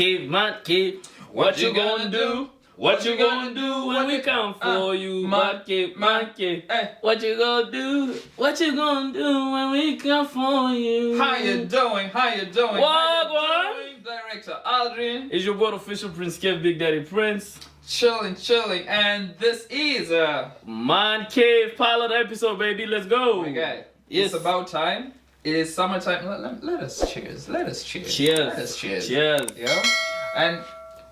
Mancave. What you gonna do? What you gonna do when we come for you? Mancave. What you gonna do? What you gonna do when we come for you? How you doing? What? Director Aldrian. It's your boy official Prince Kev, Big Daddy Prince. Chilling, and this is Mancave PiloT episode, baby. Let's go. my guy. Yes. It's about time. It is summertime. Let us cheers. Cheers. Yeah. And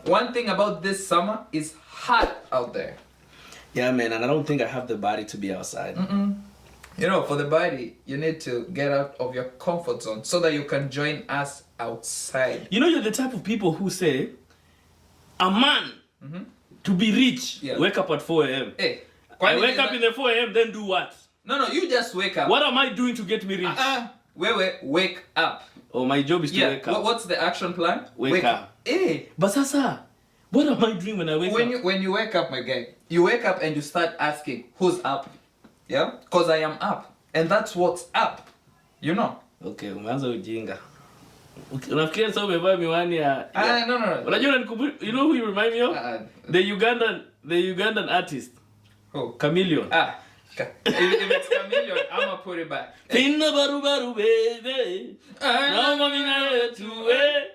one thing about this summer is hot out there. Yeah, man, and I don't think I have the body to be outside. You know, for the body, you need to get out of your comfort zone so that you can join us outside. You know, you're the type of people who say, a man to be rich, wake up at 4 a.m. Hey, I wake up in the 4 a.m. then do what? No, you just wake up. What am I doing to get me rich? Wake up. Oh, my job is to wake up. What's the action plan? Wake up. Hey. But Sasa, what am I doing when I wake up? When you wake up, my guy, you wake up and you start asking, who's up? Yeah? Because I am up. And that's what's up. You know? Okay, umeanza ujinga. Unafikiria sasa umevaa miwani ya... No. Unajua you know who you remind me of? The Ugandan artist. Who? Chameleon. If it's Chameleon, I'ma put it back. Pinna baru baby. Naomba mina yetu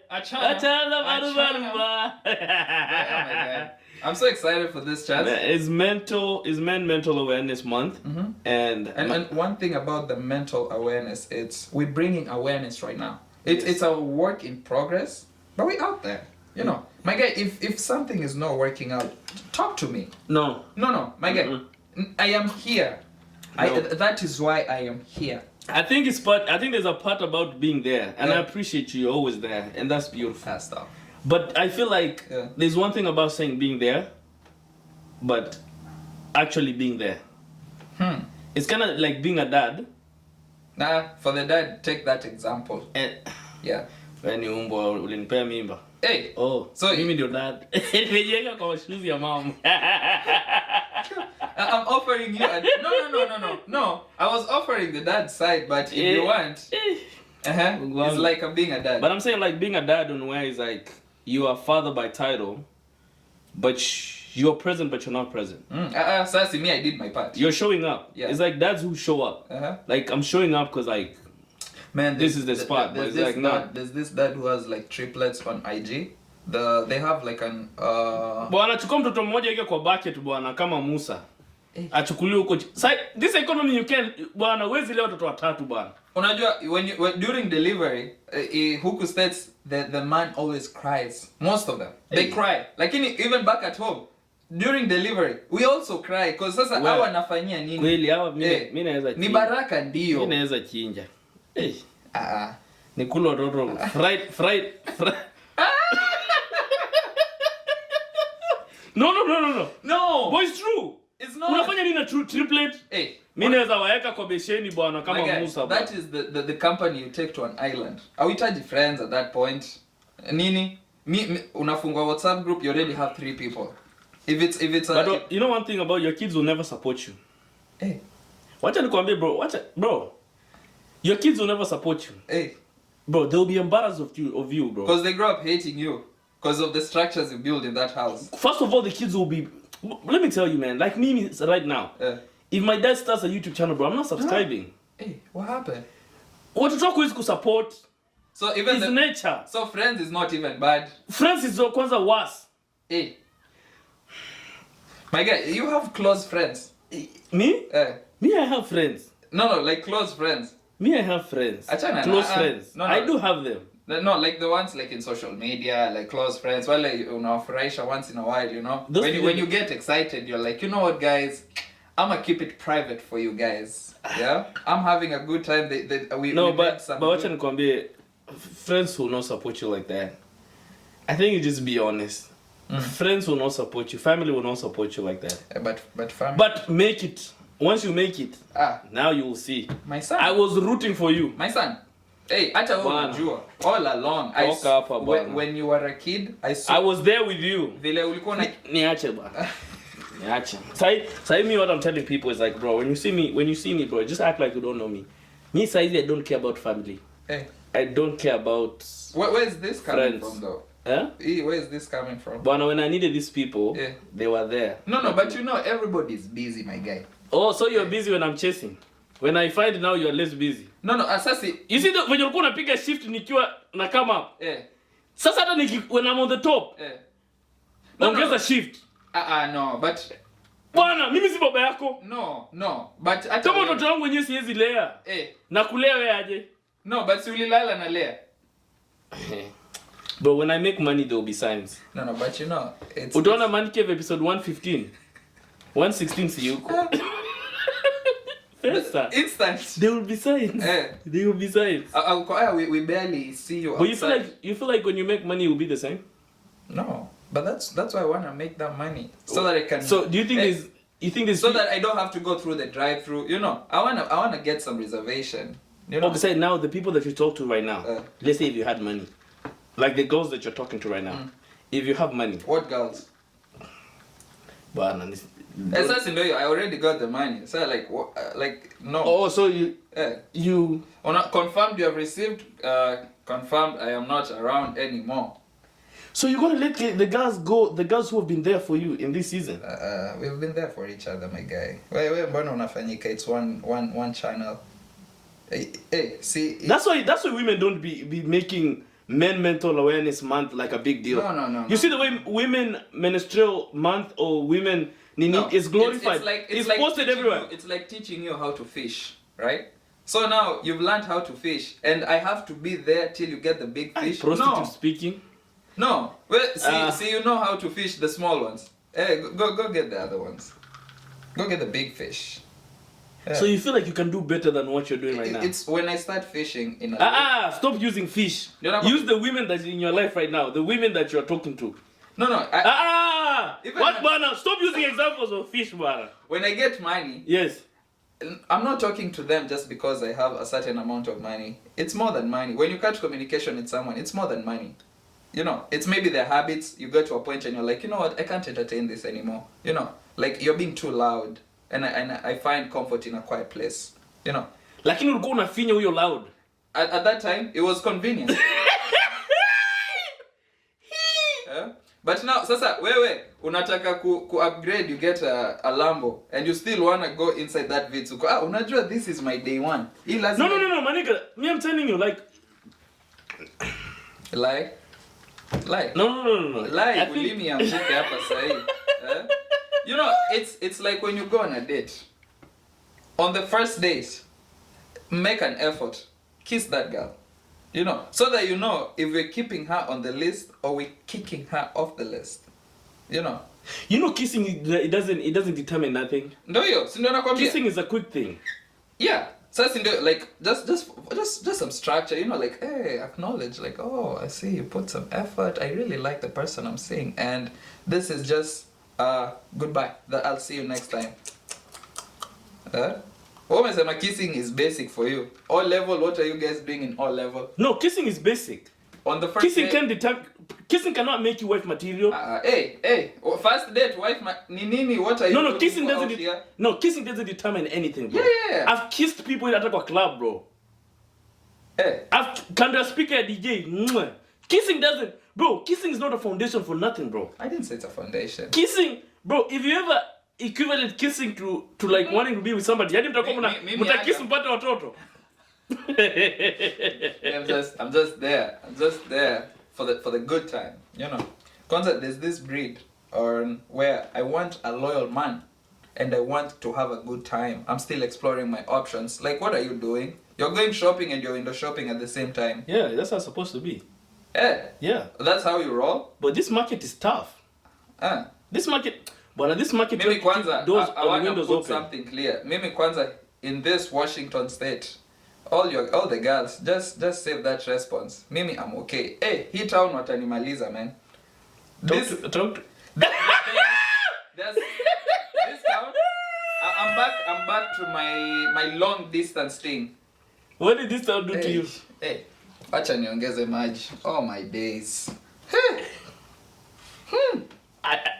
Achana baru. I'm so excited for this chat. It's mental awareness month. And one thing about the mental awareness, we're bringing awareness right now. It's a work in progress, but we're out there. You know, my guy, if something is not working out, talk to me. No, my guy. I am here. No. That is why I am here. I think there's a part about being there, and I appreciate you're always there, and that's beautiful. That stuff. But I feel like there's one thing about saying being there, but actually being there. It's kind of like being a dad. For the dad, take that example. Yeah. When you ulinipea mimba. Hey. Oh, so mimi ndio dad. Nimejenga kwa shoes ya mom. I'm offering you no. I was offering the dad side, but if you want, it's like being a dad. But I'm saying like being a dad in a way is like you are father by title, but you're present, but you're not present. Sassy, me, I did my part. You're showing up. Yeah. It's like dads who show up. Like I'm showing up because like, man, this is the spot. But it's like not. There's this dad who has like triplets on IG. They have like an Bwana chukua mtoto mmoja yake kwa bucket bwana kama Musa. Achukuliwe huko. This economy you can bwana wezi leo watoto watatu bwana. Unajua when during delivery huku states the man always cries. Most of them. They cry. Lakini even back at home during delivery we also cry because sasa hawa anafanyia nini? Kweli hawa mimi naweza chinja. Ni baraka ndio. Mimi naweza chinja. Ni kula watoto fried. No. Boy, it's true. It's not. Unafanya nini na triplet? Mimi naweza waeka kwa besheni bwana kama Musa. That is the company you take to an island. Hauhitaji friends at that point. Nini? Unafungua WhatsApp group, you already have 3 people. If it's But you know one thing about your kids will never support you. Wacha nikwambie bro. Your kids will never support you. Bro, they'll be embarrassed of you, bro. Because they grow up hating you. Because of the structures you build in that house. First of all, the kids will be... Let me tell you, man. Like me right now. If my dad starts a YouTube channel, bro, I'm not subscribing. What happened? What to talk with support. So even it's nature. So friends is not even bad. Friends is kwanza worse. My guy, you have close friends. Me? Me, I have friends. No, like close friends. Me, I have friends. Close friends. No. I do have them. No, like the ones like in social media, like close friends. Well, like, Furaisha once in a while, you know. When you get excited, you're like, you know what, guys? I'm gonna keep it private for you guys. Yeah, I'm having a good time. But wacha nikwambie, friends will not support you like that. I think you just be honest. Friends will not support you. Family will not support you like that. But family. But make it. Once you make it, now you will see. My son. I was rooting for you. My son. Hata wewe unajua all along when you were a kid I was there with you. Vile ulikuwa na niache bwana. Niache. Say me what I'm telling people is like, bro, when you see me bro, just act like you don't know me. Me I don't care about family. I don't care about where is this coming from though? Eh? Where is this coming from? But when I needed these people, they were there. No, but you know, everybody's busy, my guy. Oh, so you're busy when I'm chasing. When I find now you're less busy. No, asasi. You see, when you're going to pick a shift nikiwa na come up. Sasa hata when I'm on the top. Ongeza shift. No, but bwana, mimi si baba yako. No, but kama mtoto wangu wenyewe siwezi lea. Na kulea wewe aje? No, but si ulilala na lea. But when I make money there will be signs. No, but you know, it's Utaona Mancave episode 115. 116 si yuko. Instant. There will be signs. There will be signs. We barely see you. But you feel like when you make money it will be the same? No, but that's why I want to make that money so that I can. So do you think there's so that I don't have to go through the drive-through? You know, I wanna get some reservation. You know. Besides now the people that you talk to right now. Let's say if you had money, like the girls that you're talking to right now. If you have money. What girls? But I already got the money. So no. Oh, so you confirmed you have received. Confirmed I am not around anymore. So you're gonna let the girls go? The girls who have been there for you in this season? We've been there for each other, my guy. Mbona unafanyika? It's one channel. Hey, see. That's why women don't be making Men Mental Awareness Month like a big deal. No. You see the way Women Menstrual Month or Women is glorified. It's like posted everywhere. It's like teaching you how to fish, right? So now you've learned how to fish, and I have to be there till you get the big fish. Prostitute speaking. No. Well, see, you know how to fish the small ones. Hey, go get the other ones. Go get the big fish. Yeah. So you feel like you can do better than what you're doing right now? It's when I start fishing in a stop using fish. Use the women that's in your life right now. The women that you're talking to. No. What, Bana? Stop using examples of fish, Bana. When I get money. Yes. I'm not talking to them just because I have a certain amount of money. It's more than money. When you catch communication with someone, it's more than money. You know, it's maybe their habits. You get to a point and you're like, you know what, I can't entertain this anymore. You know, like you're being too loud. And I find comfort in a quiet place. You know. Lakini ulikuwa unafinya huyo loud. At that time, it was convenient. But now, sasa, wewe, unataka ku upgrade, you get a Lambo, and you still want to go inside that Vitsu. Unajua, this is my day one. No, manika. Me, I'm telling you, like... Lie? No. Lie, ulimi ambuke hapa sahi. You know, it's like when you go on a date. On the first date, make an effort. Kiss that girl. You know, so that you know if we're keeping her on the list or we're kicking her off the list. You know. You know, kissing it doesn't determine nothing. No, kissing is a quick thing. Yeah. So like just some structure, you know, like, hey, acknowledge, like, oh, I see you put some effort. I really like the person I'm seeing, and this is just goodbye. I'll see you next time. Umesema kissing is basic for you. All level, what are you guys doing in all level? No, kissing is basic. On the first kissing cannot make you wife material. Hey, first date, wife nini, what are you doing? Kissing doesn't determine anything, bro. Yeah. I've kissed people in a club, bro. Hey. Can the speaker DJ? Kissing doesn't, bro. Kissing is not a foundation for nothing, bro. I didn't say it's a foundation. Kissing, bro. If you ever equivalent kissing to like wanting to be with somebody, mtakiss mpate watoto. I'm just there. I'm just there for the good time, you know. Kwanza, there's this breed where I want a loyal man and I want to have a good time. I'm still exploring my options. Like, what are you doing? You're going shopping and you're window shopping at the same time. Yeah, that's how it's supposed to be. Yeah. That's how you roll? But this market is tough. This market... But this market... Mimi kwanza, I want to put open. something clear. Mimi kwanza, in this Washington state, all the girls, just save that response. Mimi, I'm okay. Hey, hii town watanimaliza, man. This town, I'm back to my long distance thing. What did this town do to you? Hey, acha niongeze maji. Oh my days.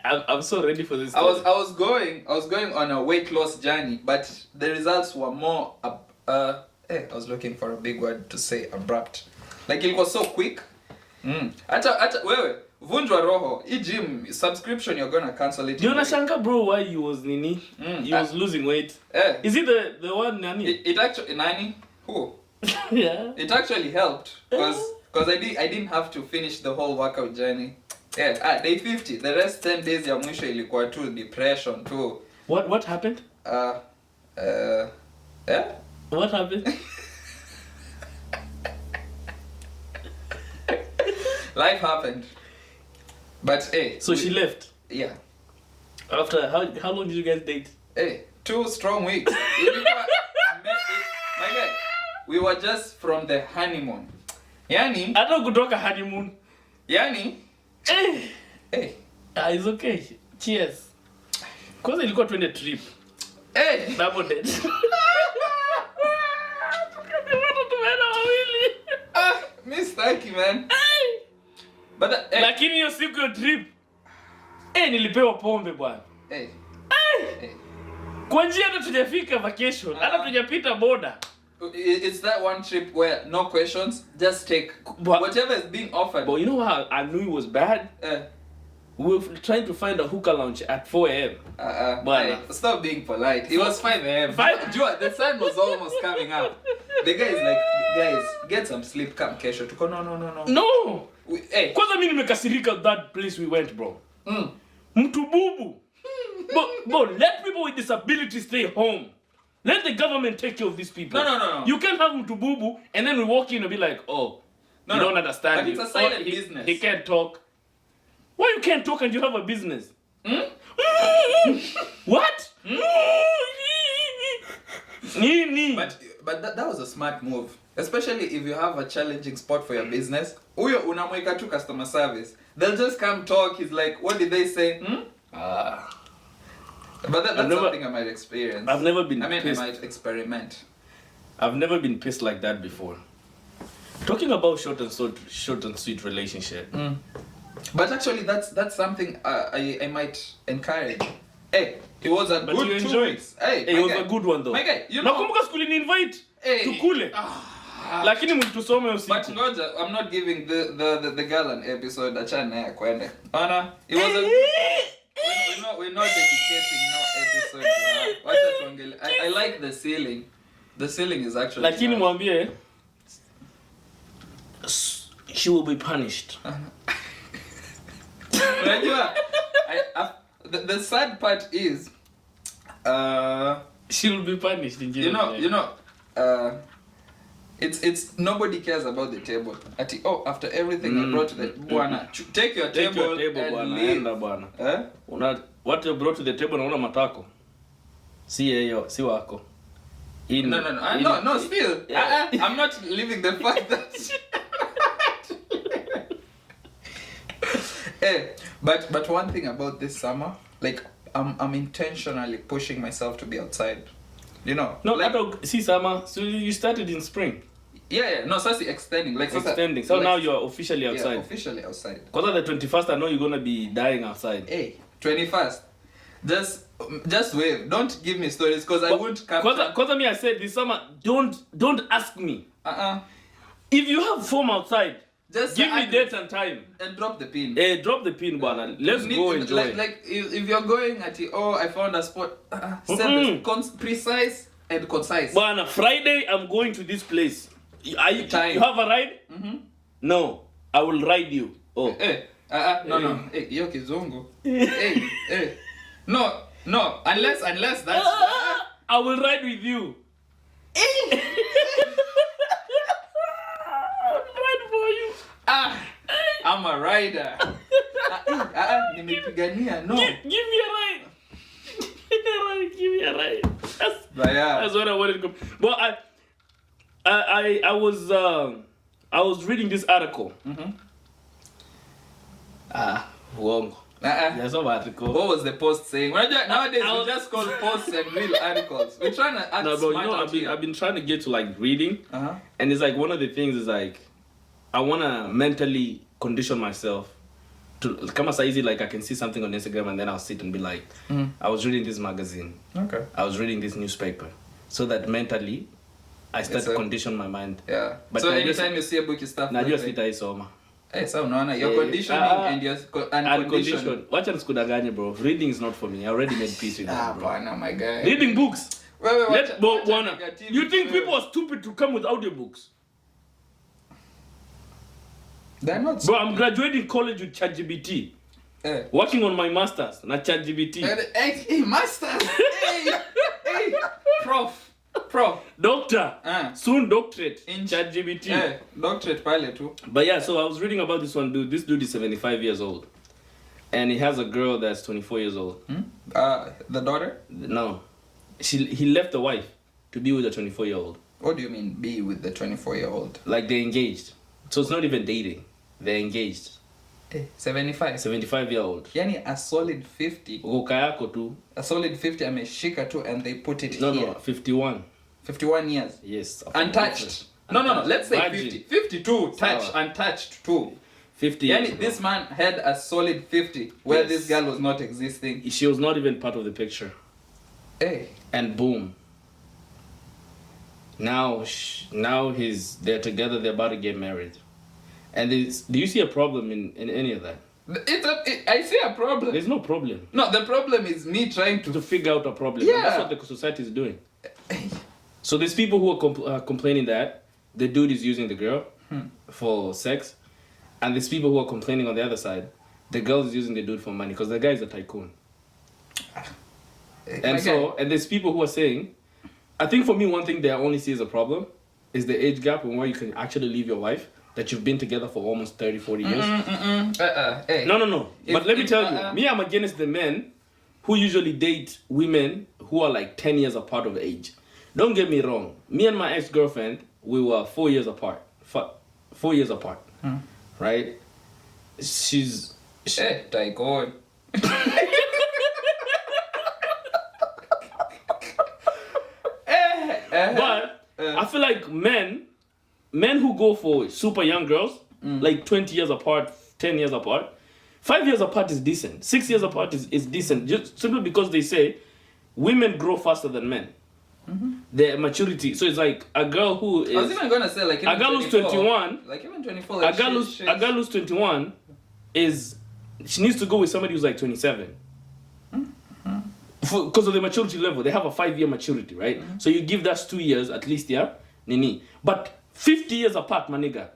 I'm so ready for this. I was going on a weight loss journey, but the results were more I was looking for a big word to say, abrupt. Like, it was so quick. Hata wewe vunjwa roho. Hii gym subscription you're gonna cancel it. You unashanga bro why he was nini? He was losing weight. Is it the one nani? It actually nani? Who? Yeah. It actually helped because I didn't have to finish the whole workout journey. Yeah, day 50. The rest 10 days ya mwisho ilikuwa tu depression tu. What happened? What happened? Life happened. But hey. So she left. Yeah. After how long did you guys date? Hey, 2 strong weeks. My guy, we were just from the honeymoon. Yani, hata kutoka honeymoon. Yani, hey. It's okay. Cheers. Kwanza ilikuwa twende trip. Hey. Double date. Mistake, man. But lakini hiyo siku ya trip nilipewa pombe bwana. Kwa njia hata tujafika vacation, hata tujapita border. It's that one trip where no questions, just take whatever is being offered. But you know how I knew it was bad? We were trying to find a hookah lounge at 4 a.m. Stop being polite. It was 5 a.m. The sun was almost coming up. The guy is like, guys, get some sleep, come kesho. Tuko no. Kwanza mimi nimekasirika that place we went, bro. Mtu bubu. But let people with disabilities stay home. Let the government take care of these people. No. You can't have mtu bubu and then we walk in and be like, oh, you don't understand. But it's a silent business. He can't talk. Why you can't talk and you have a business? What? But that was a smart move. Especially if you have a challenging spot for your business. Uyo unamweka tu customer service. They'll just come talk. He's like, what did they say? But that's something I might experience. I've never been pissed. I might experiment. I've never been pissed like that before. Talking about short and sweet relationship. But actually, that's something I might encourage. Hey, it was a but good 2 weeks. Hey, it was a good one though. My guy, you know. Nakumbuka skuli ni invite tukule. Lakini mlitusome usiku. But ngoja, I'm not giving the girl an episode achana ya kwende. Ana, it was a we're not dedicating no episode to her. Wacha tuongele. I like the ceiling. The ceiling is actually lakini mwambie she will be punished. Unajua, the sad part is she will be punished in jail. You know it's nobody cares about the table. After everything I brought to the bwana, take your table and leave. What you brought to the table naona matako. Si yeyo, si wako. No, still. I'm not leaving the fact that but one thing about this summer, like I'm intentionally pushing myself to be outside. You know. No, like, see summer. So you started in spring. Yeah. No, so extending. Extending. So now you're officially outside. Yeah, officially outside. Because on the 21st, I know you're gonna be dying outside. Hey, 21st. Just wave. Don't give me stories because I won't capture. Because me, I said this summer, don't ask me. If you have form outside, just give me date and time. And drop the pin. Drop the pin, bwana. Let's go enjoy. Like if you're going at I found a spot. Precise and concise. Bwana, Friday I'm going to this place. You have a ride? No, I will ride you. No. Hey, yo kizungu. Hey. No. Unless that's. I will ride with you. I'm a rider. Nimepigania. No. Give me a ride. Give me a ride. That's what I wanted to go. But I was reading this article. Wrong. There's no article. What was the post saying? Nowadays we just call posts and real articles. We're trying to act smart. I've been trying to get to like reading, and it's like one of the things is like I wanna mentally condition myself to come as easy. Like I can see something on Instagram and then I'll sit and be like, I was reading this magazine. Okay. I was reading this newspaper, so that mentally I start to condition my mind. Yeah. But so anytime you see a book, you start. Najua sitaisoma. Hey, so unaona your conditioning and your unconditioned. Watch and skudaganye, bro. Reading is not for me. I already made peace with that, bro. My guy. Reading books. Wait, you think people are stupid to come with audiobooks? They're not stupid. Bro, I'm graduating college with ChatGPT. Working on my masters, not ChatGPT. Hey, masters. hey, prof. Doctor. Soon doctorate in ChatGPT. Doctorate pilot too. But yeah, so I was reading about this one dude. This dude is 75 years old. And he has a girl that's 24 years old. The daughter? No. He left the wife to be with a 24-year-old. What do you mean, be with the 24-year-old? Like, they're engaged. So it's not even dating. They're engaged. 75? 75-year-old. Yani a solid 50. Ukayako tu. A solid 50 ameshika tu and they put it here. No, 51. 51 years? Yes. Untouched? No, let's say 50. 52. Untouched too. 50 yani years, this man had a solid 50 where this girl was not existing. She was not even part of the picture. Hey. And boom. Now they're together, they're about to get married. And do you see a problem in any of that? I see a problem. There's no problem. No, the problem is me trying to figure out a problem. Yeah. And that's what the society is doing. So there's people who are complaining that the dude is using the girl for sex. And there's people who are complaining on the other side, the girl is using the dude for money because the guy is a tycoon. And there's people who are saying, I think for me, one thing that I only see as a problem is the age gap and where you can actually leave your wife that you've been together for almost 30, 40 years. Hey. No. But let me tell you, me, I'm against the men who usually date women who are like 10 years apart of age. Don't get me wrong. Me and my ex-girlfriend, we were 4 years apart. 4 years apart. Right? She's... Tycoon. But I feel like men who go for super young girls, like 20 years apart, 10 years apart, 5 years apart is decent. 6 years apart is decent. Just simply because they say women grow faster than men. Their maturity. So it's like a girl who is... I was even going to say like a girl who's 21... Like even 24... Like a girl who's 21 is... She needs to go with somebody who's like 27. Because of the maturity level. They have a 5-year maturity, right? So you give that 2 years at least, yeah? Nini. But 50 years apart, my nigga.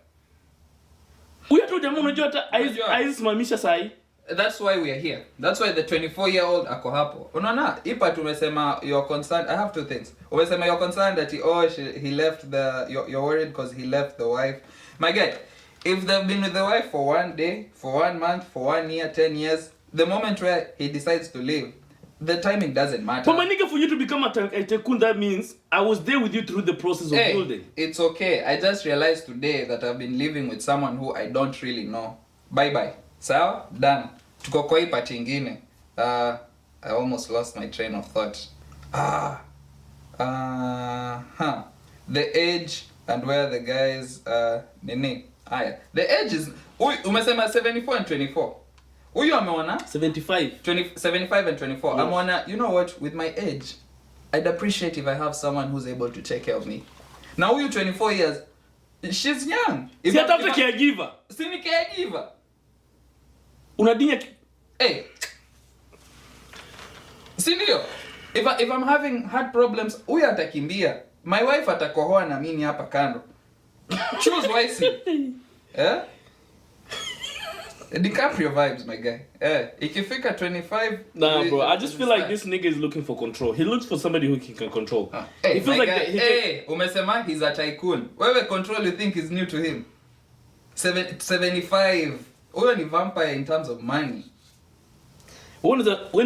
That's why we are here. That's why the 24-year-old ako hapo. Unaona, ipa tumesema you're concerned. I have two things. Umesema you're concerned that he left you're worried because he left the wife. My guy, if they've been with the wife for 1 day, for 1 month, for 1 year, 10 years, the moment where he decides to leave, the timing doesn't matter. But my nigga, for you to become a tycoon, that means I was there with you through the process of building. It's okay. I just realized today that I've been living with someone who I don't really know. Bye-bye. Sawa? Done. Tuko kwa hii party ingine. I almost lost my train of thought. The age and where the guys nini. The age is umesema 74 and 24. Huyu ameona 75 and 24. Yes. Ameona, you know what, with my age I'd appreciate if I have someone who's able to take care of me. Now huyu 24 years, she's young. Si atafute caregiver. Si ni caregiver. Unadinya si ndio? If I'm having heart problems, huyu atakimbia. My wife atakohoa na mimi hapa kando. Choose wisely. Yeah? DiCaprio vibes, my guy. Ikifika 25... Nah, bro, I just feel like this nigga is looking for control. He looks for somebody who he can control. He feels like umesema he's a tycoon. Whatever control you think is new to him. 75. Huyo ni vampire in terms of money. When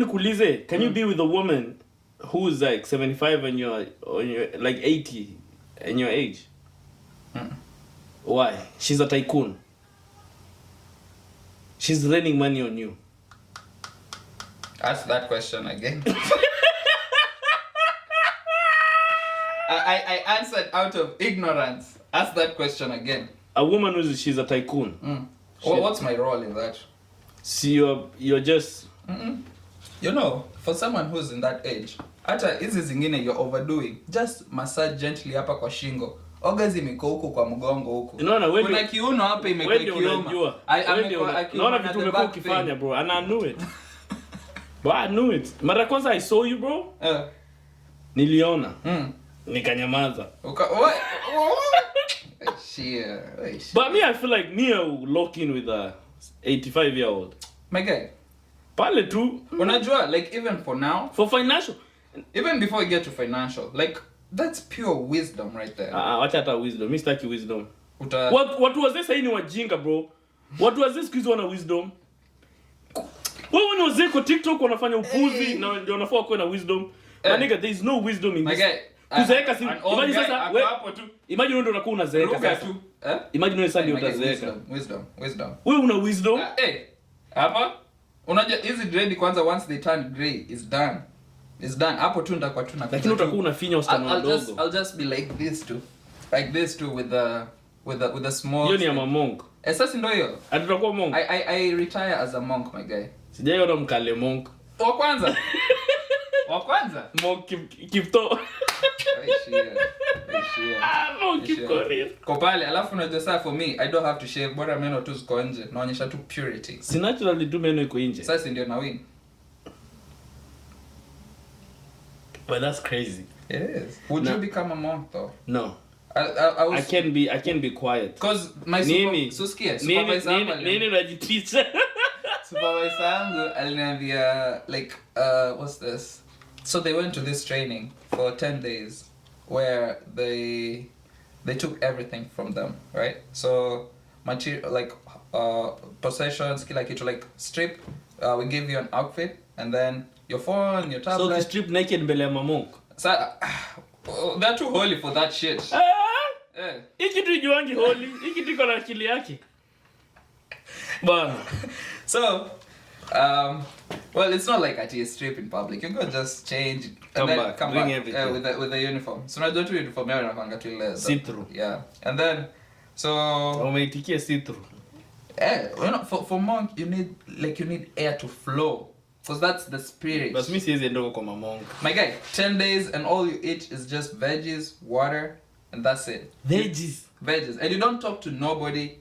kulize, can you be with a woman who's like 75 and you're like 80 in your age? Why? She's a tycoon. She's lending money on you. Ask that question again. I answered out of ignorance. Ask that question again. A woman she's a tycoon. Well, what's my role in that? See, you're just... You know, for someone who's in that age, hata hizi zingine you're overdoing. Just massage gently hapa kwa shingo. orgasm iko huko kwa mgongo huko. Unaona wewe kuna kiuno hapa imekuwa kiuma. Naona vitu umekuwa ukifanya bro. And I knew it. But I knew it. Mara kwanza I saw you bro. Niliona. Nikanyamaza. But me I feel like Nia will lock in with a 85-year-old. My guy. Pale tu. Unajua like even for now, for financial, even before we get to financial, like that's pure wisdom right there. Wacha hata wisdom. Mimi sitaki wisdom. What was this ni wajinga bro? What was this kids wana wisdom? Wewe ni wazee kwa TikTok wanafanya upuzi na ndio wanafaa kuwa na wisdom. My nigga, there is no wisdom in this. Kuzeeka si. Imagine sasa wewe hapo tu. Imagine wewe ndio unakuwa unazeeka sasa. Imagine wewe sasa ndio utazeeka. Wisdom. Wewe una wisdom? Hapa unajua hizi dread kwanza once they turn grey is done. It's done. Hapo tu ndakuwa tu na. Lakini utakuwa unafinya usichana mdogo. I'll just be like this too. Like this too with the small. Hiyo ni ya monk. Sasa ndio hiyo. Atakuwa monk. I retire as a monk, my guy. Sijaiona mkale monk. Wa kwanza. Monk Kipto. Monk Kipkorir. Kwa pale alafu unajua sasa for me I don't have to shave, bora meno tu ziko nje. Naonyesha tu purity. Si naturally tu meno iko nje. Sasa ndio na win. But that's crazy. It is. Would you become a monk though? No. I can be quiet. Because my supervisor unajiteacher. Supervisor yangu aliniambia like what's this? So they went to this training for 10 days where they took everything from them, right? So material like possessions, kila kitu, like strip, we give you an outfit and then your phone, your tablet. So they strip naked mbele ya monk. So they're too holy for that shit. Hiki tu juangi holy, hiki tu kona akili yake. Bana. So well, it's not like at a strip in public. You can just change come back everything. with the uniform. So I don't do uniform now na kwanga tu see through. Yeah. And then so umeitikia see through. You know, for monk you need air to flow. Because that's the spirit. But me says endo kwa monk. My guy, 10 days and all you eat is just veggies, water, and that's it. Veggies. And you don't talk to nobody.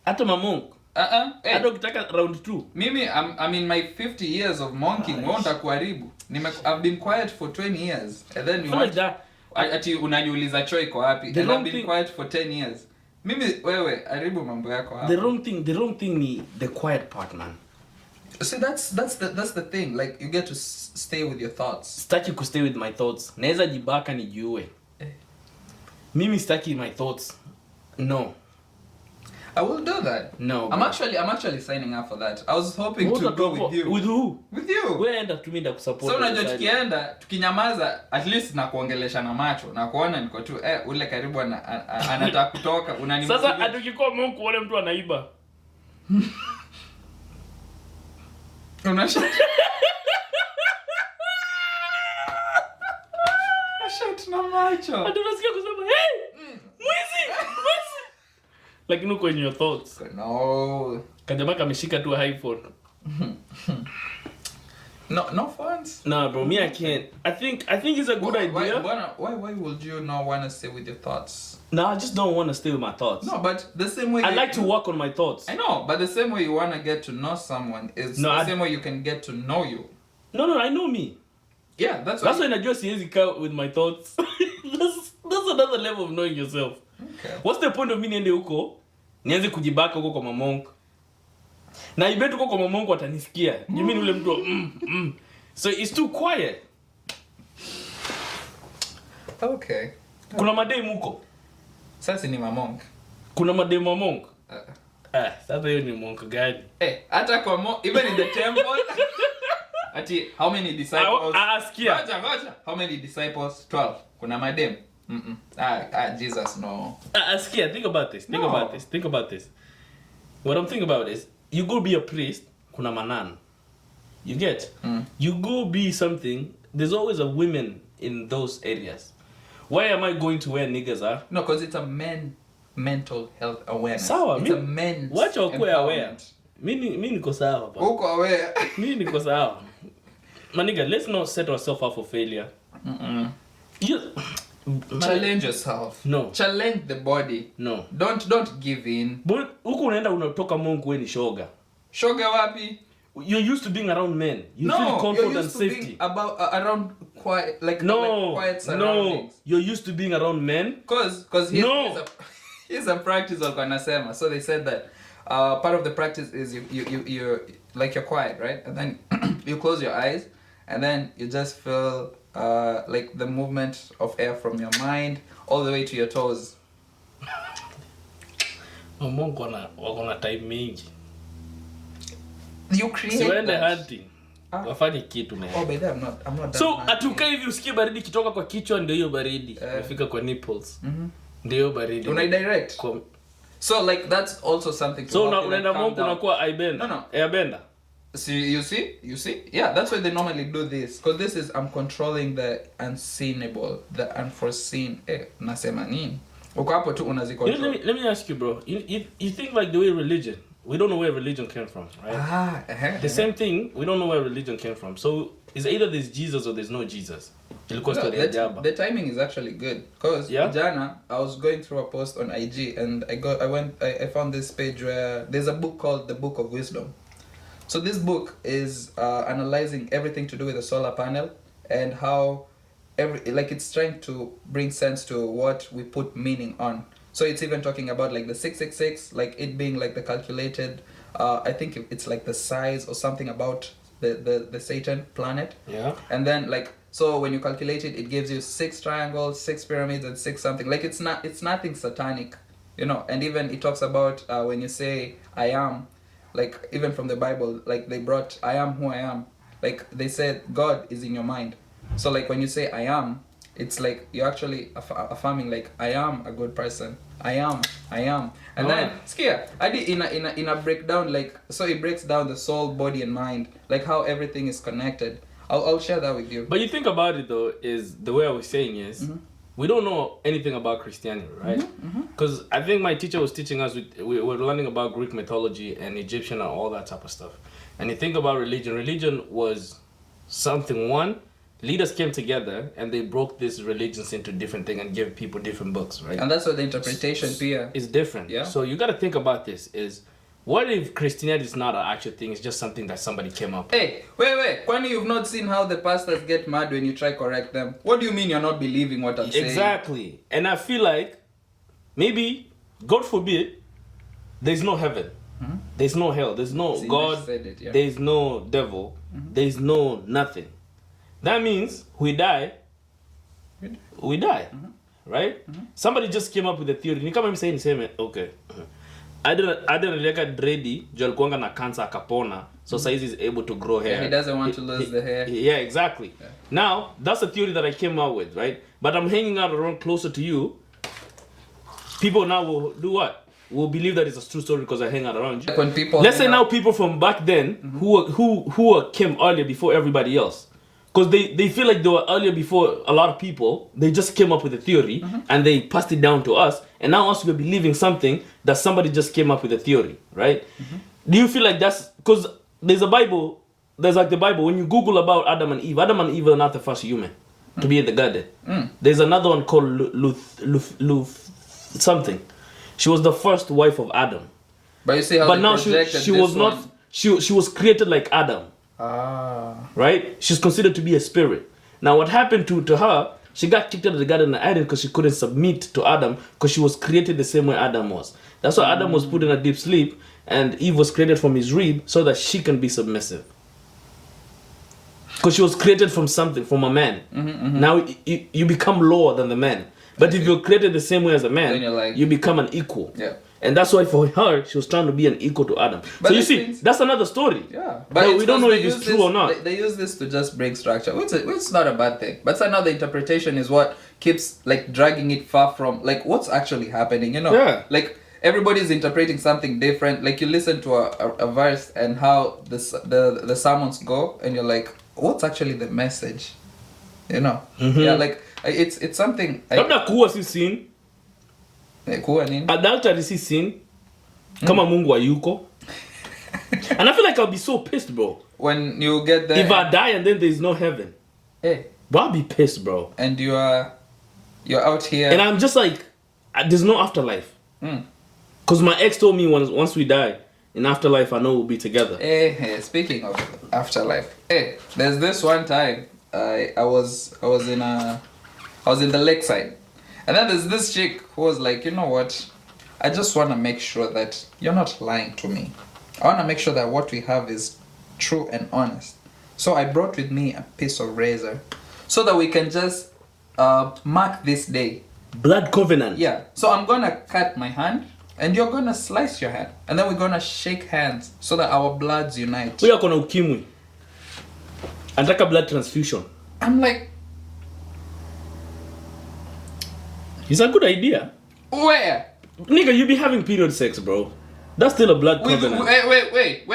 Hata monk. Hey. Hata ukitaka round 2. Mimi I'm in my 50 years of monking. Wewe utakuharibu. I've been quiet for 20 years. And then you want that. Ati unaniuliza choi iko wapi? And I've been quiet for 10 years. Mimi wewe haribu mambo yako hapa. The wrong thing ni the quiet part, man. See, that's the thing. Like you get to stay with your thoughts. Staki ku stay with my thoughts. Naweza jibaka nijiue. Mimi staki my thoughts. No. I will do that. No. I'm actually signing up for that. I was hoping to go with you. With who? With you. Wewe enda tuminda kusupport. So unajua tukienda, tukinyamaza, at least na kuongelesha na macho, na kuona niko tu ule karibu anataka kutoka, unanimotivate. Sasa atukikuwa Mungu wale mtu anaiba. Unashut. Shut na macho. Atunasikia kusema, "Hey! Mwizi! Like nuko in your thoughts." No. Kajama kameshika tu iPhone. No phones? No, bro, me I can't. I think it's a good idea. Why would you not want to stay with your thoughts? No, I just don't want to stay with my thoughts. No, but the same way I like to work on my thoughts. I know, but the same way you want to get to know someone is the same way you can get to know you. No, I know me. Yeah, that's why I just siwezi kaa with my thoughts. That's another level of knowing yourself. Okay. What's the point of me niende huko? Nianze kujibaka huko kwa mamonk. Na ibetu huko kwa mamonk watanisikia. You mean ule mtu So it's too quiet. Okay. Kuna madem huko. Sasa ni mamonk. Kuna madem wa monk. Sasa hiyo ni monk gani? Hata kwa monk, even in the temple. Ati how many disciples? Ngoja. How many disciples? 12. Kuna madem. Jesus no. Think about this. What I'm thinking about is you go be a priest, kuna manan. You get? You go be something, there's always a women in those areas. Why am I going to where niggas are? No, because it's a mental health awareness. Sawa, it's a men's watch your aware. Mimi niko sawa pa. Uko aware. Mimi niko sawa. My nigga, let's not set ourselves up for failure. Challenge yourself. No. Challenge the body. No. Don't give in. But huko unaenda unatoka Mungu wewe ni shoga. Shoga wapi? You're used to being around men. You feel comfort and safety. Being around quiet, like quiet No, surroundings. you're used to being around men. Cause here's a practice of kanasema. So they said that part of the practice is you're like you're quiet, right? And then you close your eyes, and then you just feel like the movement of air from your mind all the way to your toes. Mungu wana time mingi. You create so when they're hunting wafanye kitu man. Oh baby, I'm not so atuka hivi usikie baridi kitoka kwa kichwa ndio hiyo baridi inafika kwa nipples ndio hiyo baridi una direct so like that's also something to so unaenda Mungu unakuwa aibenda airbender. So you see yeah, that's why they normally do this, because this is I'm controlling the unseenable, the unforeseen. Nasema nini uko hapo tu unazicontrol. Let me ask you bro, you think like the way religion, we don't know where religion came from, right? The same thing, we don't know where religion came from. So it's either there's Jesus or there's no Jesus. The timing is actually good, because jana I was going through a post on IG and I found this page where there's a book called the Book of Wisdom. So this book is analyzing everything to do with the solar panel and how it's trying to bring sense to what we put meaning on. So it's even talking about like the 666, like it being like the calculated, I think it's like the size or something about the Saturn planet. Yeah. And then like, so when you calculate it, it gives you 6 triangles, 6 pyramids, and 6 something. Like it's nothing satanic, you know. And even it talks about when you say I am, like even from the Bible, like they brought I am who I am. Like they said God is in your mind. So like when you say I am, it's like you're actually affirming like I am a good person. I am. And then skia I did in a breakdown, like so it breaks down the soul, body and mind, like how everything is connected. I'll share that with you. But you think about it though, is the way I was saying is we don't know anything about Christianity, right? Because I think my teacher was teaching us, we were learning about Greek mythology and Egyptian and all that type of stuff. And you think about religion was something leaders came together and they broke these religions into different things and gave people different books, right? And that's what the interpretation is different. Yeah. So you got to think about this is, what if Christianity is not an actual thing, it's just something that somebody came up with? Hey, wait. Kwani you've not seen how the pastors get mad when you try correct them? What do you mean you're not believing what I'm saying? Exactly. And I feel like maybe, God forbid, there's no heaven. There's no hell. There's no God. There's no devil. There's no nothing. That means we die. Right? Somebody just came up with a theory. Ni kama mimi saying okay. Adeleka dready jol kuanga na cancer akapona, so size is able to grow hair. He doesn't want to lose the hair. Yeah, exactly. Yeah. Now, that's a theory that I came up with, right? But I'm hanging out around closer to you. People now will do what? Will believe that it's a true story because I hang out around you. When people Let's say now people from back then who came earlier before everybody else. Because they feel like they were earlier before a lot of people. They just came up with a theory and they passed it down to us. And now us we're believing something that somebody just came up with a theory, right? Do you feel like that's... Because there's a Bible, there's like the Bible, when you Google about Adam and Eve are not the first human to be in the garden. There's another one called Luth something. She was the first wife of Adam. But you see how now she was not... She was created like Adam. Right? She's considered to be a spirit. Now what happened to her, she got kicked out of the Garden of Eden because she couldn't submit to Adam because she was created the same way Adam was. That's why Adam was put in a deep sleep and Eve was created from his rib so that she can be submissive. Because she was created from something, from a man. Now you become lower than the man. But if you're created the same way as a man, you become an equal. Yeah. And that's why for her, she was trying to be an equal to Adam. But so you see, that's another story. Yeah. But we don't know if it's true or not. They use this to just break structure, which is not a bad thing. But so now the interpretation is what keeps like dragging it far from like what's actually happening, you know? Yeah. Like everybody's interpreting something different. Like you listen to a verse and how the sermons go and you're like, what's actually the message? You know? Yeah, like it's something... Adultery si sin kama Mungu hayuko. And I feel like I'll be so pissed, bro. When you get there, if I die and then there's no heaven, hey, bro, I'll be pissed, bro. And you are You're out here. And I'm just like, there's no afterlife. Because my ex told me once we die, in afterlife, I know we'll be together. Hey, speaking of afterlife, there's this one time I was in the lakeside, and then there's this chick who was like, you know what? I just want to make sure that you're not lying to me. I want to make sure that what we have is true and honest. So I brought with me a piece of razor, so that we can just mark this day. Blood covenant. Yeah. So I'm gonna cut my hand. And you're gonna slice your hand, and then we're gonna shake hands so that our bloods unite. Huyo akona ukimwi. Anataka blood transfusion. I'm like, it's a good idea. Where? Nigga, you be having period sex, bro. That's still a blood covenant. Wait.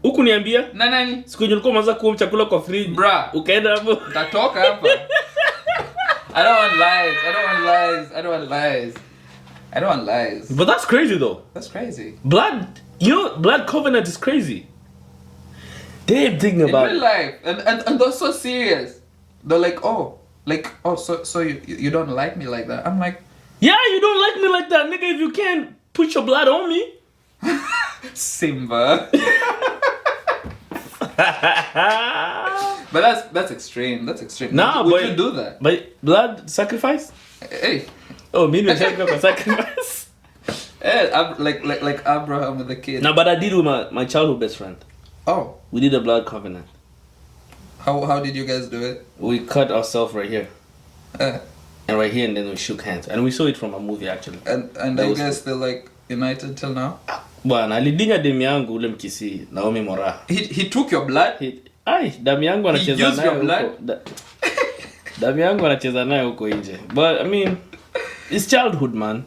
Huku niambia? Na nani? Siku yenye ulikuwa umeanza kuom chakula kwa fridge. Bra. Ukaenda hapo. Tatoka hapa. I don't want lies. But that's crazy though. That's crazy. Blood covenant is crazy. They're thinking about in real life. And they're so serious. They're like, so you don't like me like that. I'm like, yeah, you don't like me like that, nigga. If you can't put your blood on me. Simba. But that's extreme. Nah, would you do that? But blood sacrifice? Hey. Oh, me and sacrifice. Like Abraham with the kid. No, but I did with my childhood best friend. Oh. We did a blood covenant. How did you guys do it? We cut ourselves right here. And right here, and then we shook hands. And we saw it from a movie actually. And I guess they're like united till now? Bwana, alidinya demu yangu ule mkisi, Naomi Mora. He took your blood? Damu yangu anacheza nayo. He used your blood? Damu yangu anacheza nayo huko nje. But I mean, it's childhood, man.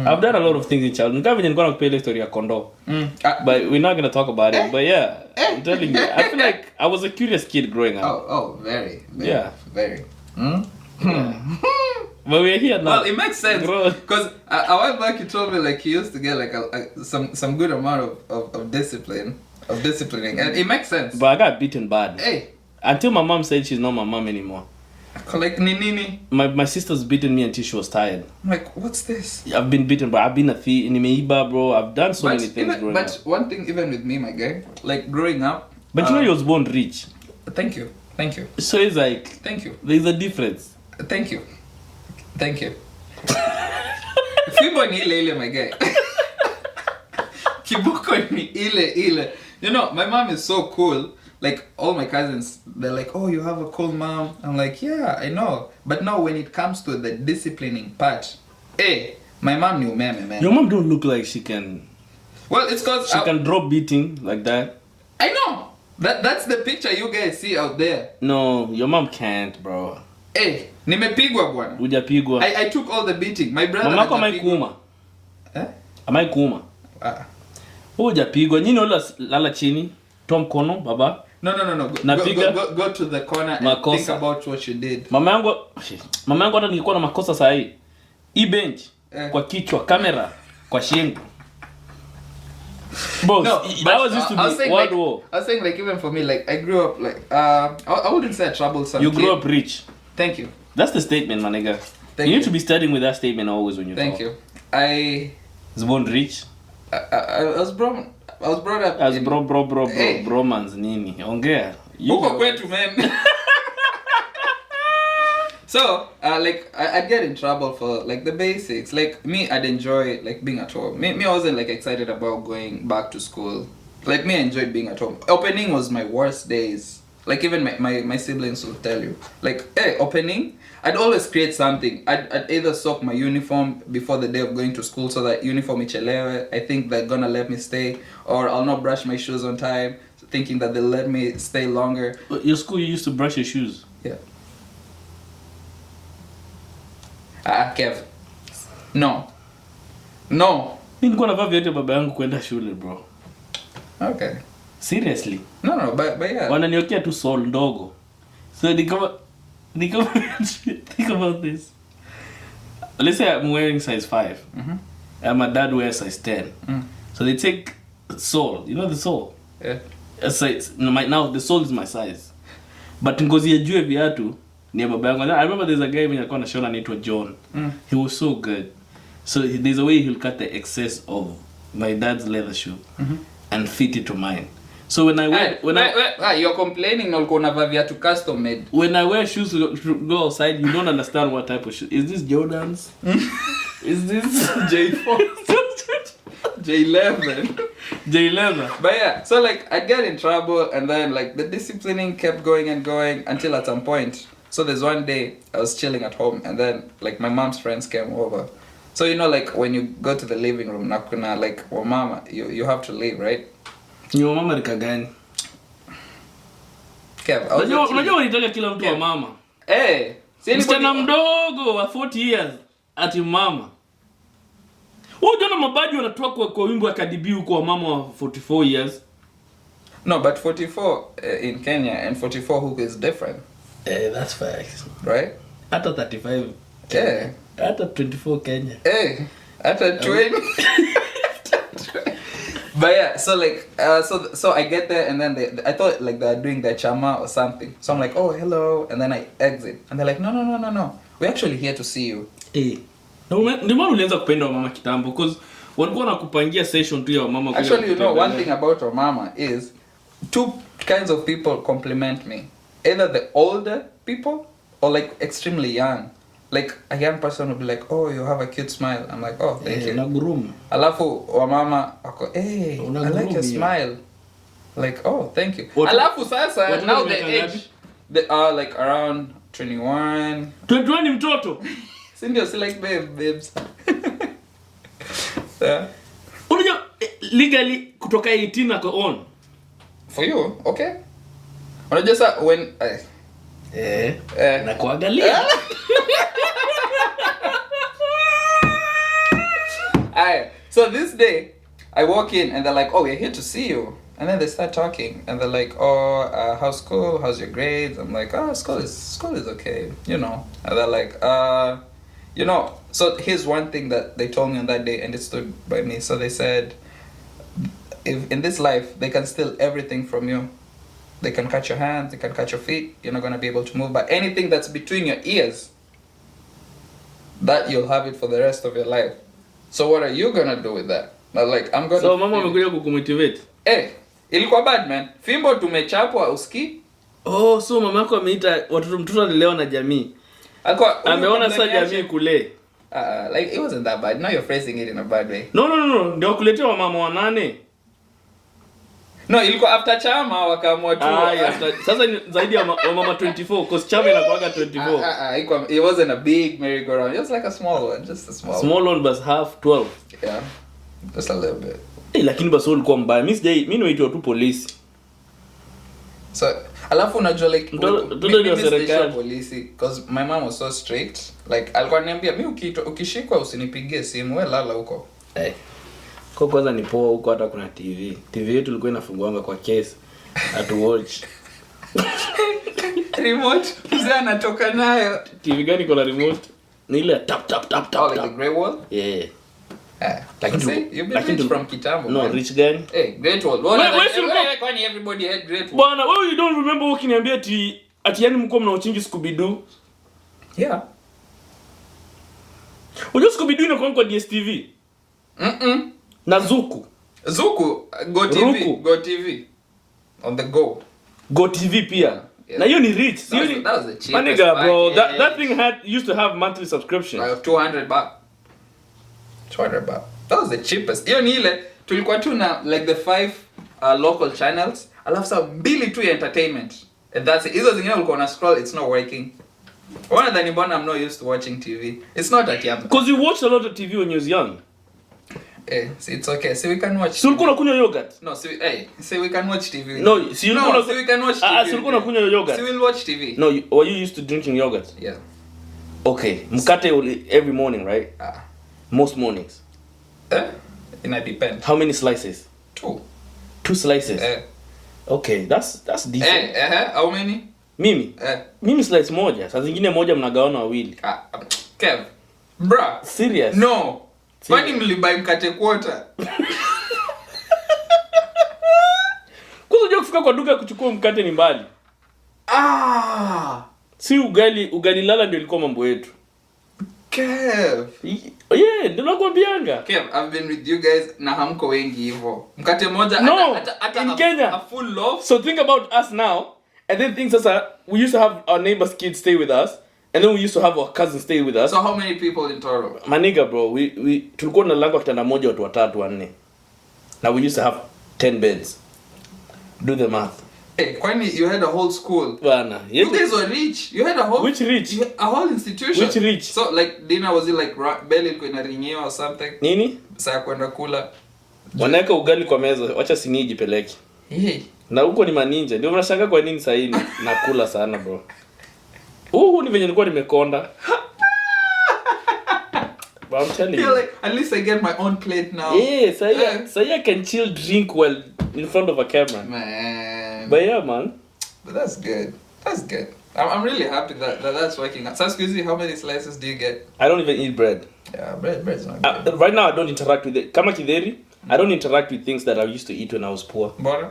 I've done a lot of things in childhood. Nikawa venye nilikuwa nakupea ile story ya kondo. But we're not going to talk about it. But yeah, I'm telling you. I feel like I was a curious kid growing up. Oh, very. Yeah. Very. Yeah. But we're here now. Well, it makes sense. Because a while back you told me like he used to get like some good amount of discipline. Of disciplining. And it makes sense. But I got beaten bad. Hey. Until my mom said she's not my mom anymore. Like nini. My sister's beaten me until she was tired. I'm like, what's this? I've been beaten, but I've been a thief, nimeiba, bro. I've done so many things growing up. But one thing, even with me, my guy, like growing up. But you know, you was born rich. Thank you. So it's like. Thank you. There's a difference. Thank you. Fimbo ni ile my guy. Kiboko ni ile. You know, my mom is so cool. Like, all my cousins, they're like, oh, you have a cool mom. I'm like, yeah, I know. But now when it comes to the disciplining part, my mom knew man. Your mom don't look like she can... Well, it's because... She can drop beating like that. I know. That's the picture you guys see out there. No, your mom can't, bro. Nimepigwa bwana. Hujapigwa. I took all the beating. My brother... Mamako amaikuuma. Amaikuuma. Hujapigwa. Nyini lala chini. Toa mkono, baba. No. Go to the corner and think about what you did. Mama yangu hata nilikuwa na makosa saa hii. Bench kwa kichwa, kamera kwa shingo. Boss, that was used to be World War. I was saying like even for me, like I grew up like I wouldn't say a troublesome You kid. grew up rich. Thank you. That's the statement, my nigga. You need to be studying with that statement always when you talk. Thank you. I was born rich. I was brought up as bromans nini. Ongea. Huko kwetu, man. So, like, I'd get in trouble for, like, the basics. Like, me, I'd enjoy, like, being at home. Me, I wasn't, like, excited about going back to school. Like, me, I enjoyed being at home. Opening was my worst days. Like, even my siblings will tell you. Like, opening, I'd always create something. I'd either sock my uniform before the day of going to school so that uniform ichelewe. I think they're gonna let me stay. Or I'll not brush my shoes on time, thinking that they'll let me stay longer. But your school, you used to brush your shoes? Yeah. Kev. No. Nilikuwa navaa viatu baba yangu kwenda shule, bro. Okay. Seriously? No, but yeah. Wananiokea tu sol ndogo. So think about this. Let's say I'm wearing size 5. Mm-hmm. And my dad wears size 10. So they take sole. You know the sole? Yeah. Now the sole is my size. But ngozi ya juu ya viatu ni baba yangu. I remember there's a guy when alikuwa anashona anaitwa John. He was so good. So there's a way he'll cut the excess of my dad's leather shoe and fit it to mine. So when I wear you're complaining na ulikuwa unavaa viatu custom made. When I wear shoes to go outside, you don't understand what type of shoe. Is this Jordans? Is this J4? J11. J11. But yeah, so like I get in trouble and then like the disciplining kept going and going until at some point. So there's one day I was chilling at home and then like my mom's friends came over. So you know like when you go to the living room, nakuna like mama, you have to leave, right? Ni mama rika gani? Kev, unajua unataka kila mtu wa mama. Msichana mdogo wa 40 years ati mama. Wewe unaona mabaji wanatoa kwa wimbo akadibi huko wa mama wa 44 years. No, but 44 in Kenya and 44 who is different. That's facts. Right? Hata 35. Hata 24 Kenya. Hata 20. But yeah, so like so I get there and then I thought like they're doing their chama or something. So I'm like, "Oh, hello." And then I exit. And they're like, "No. We're actually here to see you." Ndio maana ulianza kupenda mama kitambo because walikuwa wanakupangia session tu ya mama. Actually, you know, one thing about our mama is two kinds of people compliment me. Either the older people or like extremely young. Like a young person will be like, "Oh, you have a cute smile." I'm like, "Oh, thank you." Nagurumu. Alafu wa mama ako, "Hey, I like your smile." Like, "Oh, thank you." Alafu sasa now the age they are like around 21. 21 ni mtoto. Sindio, si like babes. Yeah. Unajua legally kutoka 18 na on. For you, okay. Unajua sasa when na kuangalia. So this day I walk in and they're like, "Oh, we're here to see you." And then they start talking and they're like, "Oh, how's school? How's your grades?" I'm like, "Oh, school is okay, you know." And they're like, you know, so here's one thing that they told me on that day and it stood by me. So they said, if in this life they can steal everything from you. They can cut your hands, they can cut your feet, you're not going to be able to move. But anything that's between your ears, that you'll have it for the rest of your life. So what are you going to do with that? But like, I'm going to... So mama amekuja kukumotivate? Ilikuwa bad, man. Fimbo tumechapwa uski. So mama yako ameita watoto mtoto alilelewa na jamii. Ameona sasa jamii kule. Like it wasn't that bad. Now you're phrasing it in a bad way. No. Ndio kuletea mama wa 8. No, ilikuwa after chama wakaamua tu. Sasa zaidi ya mama 24 because chama inakuaga 24. It wasn't a big merry-go-round. It was like a small one, just a small one but half 12. Yeah. Just a little bit. Lakini basi ulikuwa mbaya. Mimi nimeitwa tu polisi. So, alafu unajua like polisi because my mom was so strict. Like alikuwa ananiambia mimi ukishikwa usinipigie simu, wewe lala huko. Kwa kwanza ni poa huko hata kuna TV. TV yetu ilikuwa inafunguanga kwa case at watch. Remote mzee anatoka nayo. TV gani iko na remote? Ni ile tap. Like the grey wall? Yeah. Like you've been rich from kitambo. No, rich gani? Great wall. Kwani everybody had great wall. Bwana, wewe you don't remember ukiniambia ati yani mko mnaochingi Scooby-Doo? Yeah. Unajua Scooby-Doo inakuwa kwa DStv? Na Zuku. Go TV. On the go. Go TV pia. Yeah. Na hiyo ni rich. That was the cheapest. Maniga, bro. That thing used to have monthly subscription. $200. $200. That was the cheapest. Hiyo ni ile tulikuwa tu na like the 5 local channels. Alafu saa 2 tu ya entertainment. And that's it. Hizo zingine ulikuwa na scroll, it's not working. One of the mbona I'm not used to watching TV. It's not that yam. Because you watched a lot of TV when you was young. See, it's okay. See, we can watch. So ulikuwa unakunywa yogurt? No, see, we can watch TV. No, we can watch TV. So ulikuwa unakunywa yogurt? See, we'll watch TV. No, were you used to drinking yogurt? Yeah. Okay, mkate every morning, right? Most mornings. It depends. How many slices? 2. 2 slices. Okay, that's decent. How many? Mimi slice moja. Saa zingine moja mnagawana wawili. Kev. Bruh. Serious? No. Kwani mlibai mkate quarter? Kuzo kufika kwa duka kuchukua mkate ni mbali. Si ugali lala ndio ilikuwa mambo yetu. Kev. Yeah, ndio nakwambianga. Kev, I've been with you guys na hamko wengi hivyo. Mkate moja hata in Kenya. A full loaf. So think about us now, and then things sasa we used to have our neighbors' kids stay with us, and then we used to have our cousins stay with us. So how many people in total? My nigga bro, we tulikuwa na lango kitanda moja watu 3 4. Now we used to have 10 beds. Do the math. Hey, kwani you had a whole school? Bana. You guys were rich. You had a whole... Which rich? A whole institution. Which rich? So like dinner was it like belly ilikuwa inarinyiwa or something? Nini? Sasa kwenda kula. Wanaweka ugali kwa meza, wacha sini jipeleke. Hey. Na huko ni maninja. Ndio unashangaa kwa nini sasa hivi nakula sana bro. Ni venye nilikuwa nimekonda. But I'm telling you. Like, at least I get my own plate now. Yeah, so I can chill, drink while in front of a camera. Man. But yeah, man. But that's good. That's good. I'm really happy that's working out. So excuse me, how many slices do you get? I don't even eat bread. Yeah, bread's not good. Right now I don't interact with it. Kama kidheri, I don't interact with things that I used to eat when I was poor. Butter?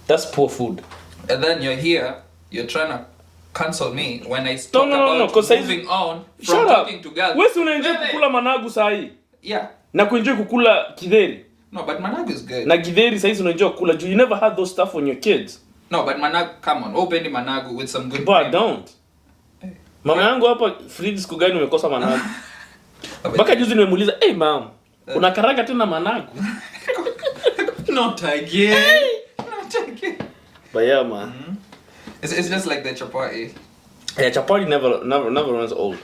That's poor food. And then you're here, you're trying to cancel me when I talk about moving on from talking to girls. Wewe unaenjoy kukula managu sahi? Yeah. Na kuenjoy kukula kidheri? No, but managu is good. Na kidheri sahi unaenjoy kukula. You never had those stuff on your kids. No, but managu, come on. Open the managu with some good But I don't. Mama yangu hapa fridge siku gani umekosa managu? Baka juzi nimemuuliza, "Hey mom, unakaranga tena managu?" Not again. Not again. But yeah, man. Mm-hmm. It's just like the chapati. Yeah, chapati never runs old.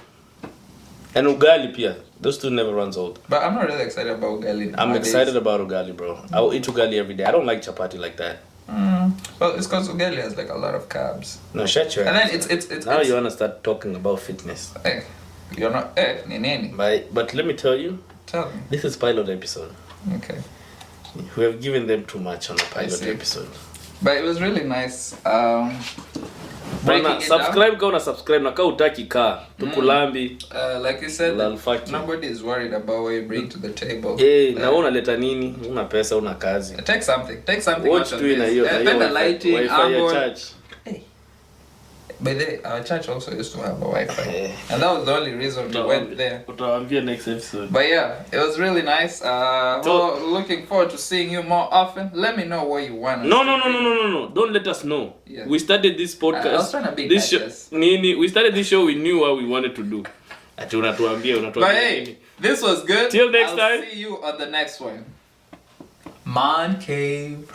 And ugali pia. Those two never runs old. But I'm not really excited about ugali. I'm excited about ugali, bro. I will eat ugali every day. I don't like chapati like that. Well, it's because ugali has like a lot of carbs. No, shut your ass. And then it's now you want to start talking about fitness. Hey, you're not nini. But let me tell you. Tell me. This is PiloT episode. Okay. We have given them too much on a PiloT episode. But it was really nice. Subscribe kama subscribe na kama utaki kaa tukulambi. Like you said, nobody is worried about what you bring to the table. Na wewe unaleta nini? Una pesa, una kazi. Take something. What do you know? Better lighting, church. But our church also used to have a Wi-Fi. And that was the only reason we went there. Utawaambia next episode. But yeah, it was really nice. Looking forward to seeing you more often. Let me know what you want. No. Don't let us know. Yeah. We started this podcast. I was trying to be we started this show, we knew what we wanted to do. Ati unatuambia. But hey, this was good. Till next time. I'll see you on the next one. Mancave.